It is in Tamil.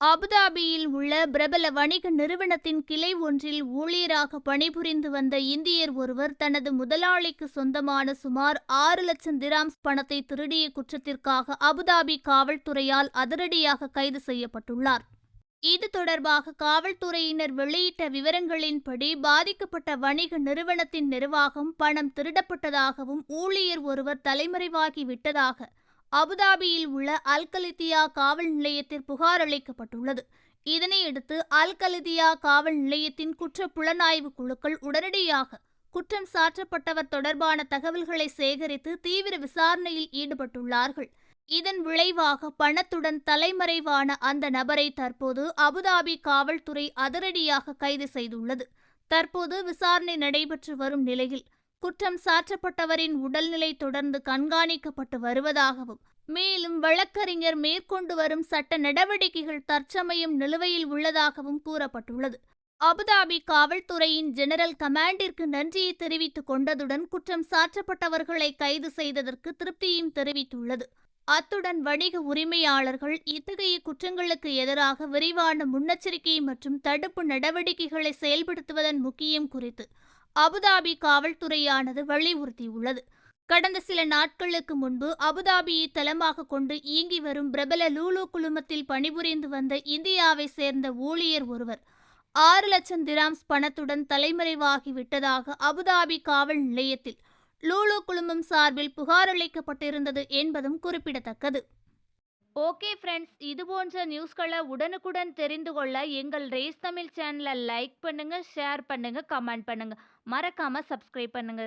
அபுதாபியில் உள்ள பிரபல வணிக நிறுவனத்தின் கிளை ஒன்றில் ஊழியராக பணிபுரிந்து வந்த இந்தியர் ஒருவர் தனது முதலாளிக்கு சொந்தமான சுமார் 6 லட்சம் திராம்ஸ் பணத்தை திருடிய குற்றத்திற்காக அபுதாபி காவல்துறையால் அதிரடியாக கைது செய்யப்பட்டுள்ளார். இது தொடர்பாக காவல்துறையினர் வெளியிட்ட விவரங்களின்படி, பாதிக்கப்பட்ட வணிக நிறுவனத்தின் நிர்வாகம் பணம் திருடப்பட்டதாகவும் ஊழியர் ஒருவர் தலைமறைவாகி விட்டதாக அபுதாபியில் உள்ள அல்கலிதியா காவல் நிலையத்தில் புகார் அளிக்கப்பட்டுள்ளது. இதனையடுத்து அல்கலிதியா காவல் நிலையத்தின் குற்ற புலனாய்வு குழுக்கள் உடனடியாக குற்றம் சாட்டப்பட்டவர் தொடர்பான தகவல்களை சேகரித்து தீவிர விசாரணையில் ஈடுபட்டுள்ளார்கள். இதன் விளைவாக பணத்துடன் தலைமறைவான அந்த நபரை தற்போது அபுதாபி காவல்துறை அதிரடியாக கைது செய்துள்ளது. தற்போது விசாரணை நடைபெற்று வரும் நிலையில் குற்றம் சாட்டப்பட்டவரின் உடல்நிலை தொடர்ந்து கண்காணிக்கப்பட்டு வருவதாகவும், மேலும் வழக்கறிஞர் மேற்கொண்டு வரும் சட்ட நடவடிக்கைகள் தற்சமயம் நிலுவையில் உள்ளதாகவும் கூறப்பட்டுள்ளது. அபுதாபி காவல்துறையின் ஜெனரல் கமாண்டிற்கு நன்றியை தெரிவித்துக் கொண்டதுடன் குற்றம் சாட்டப்பட்டவர்களை கைது செய்ததற்கு திருப்தியும் தெரிவித்துள்ளது. அத்துடன் வணிக உரிமையாளர்கள் இத்தகைய குற்றங்களுக்கு எதிராக விரிவான முன்னெச்சரிக்கை மற்றும் தடுப்பு நடவடிக்கைகளை செயல்படுத்துவதன் முக்கியம் குறித்து அபுதாபி காவல்துறையானது வலியுறுத்தியுள்ளது. கடந்த சில நாட்களுக்கு முன்பு அபுதாபியை தளமாக கொண்டு இயங்கி வரும் பிரபல லூலு குழுமத்தில் பணிபுரிந்து வந்த இந்தியாவை சேர்ந்த ஊழியர் ஒருவர் 6 லட்சம் திராம்ஸ் பணத்துடன் தலைமறைவாகி விட்டதாக அபுதாபி காவல் நிலையத்தில் லூலு குழுமம் சார்பில் புகார் அளிக்கப்பட்டிருந்தது என்பதும் குறிப்பிடத்தக்கது. ஓகே ஃப்ரெண்ட்ஸ், இது போன்ற நியூஸ்களை உடனுக்குடன் தெரிந்து கொள்ள எங்கள் ரேஸ் தமிழ் சேனலை லைக் பண்ணுங்க, ஷேர் பண்ணுங்க, கமெண்ட் பண்ணுங்க, மறக்காம சப்ஸ்கிரைப் பண்ணுங்க.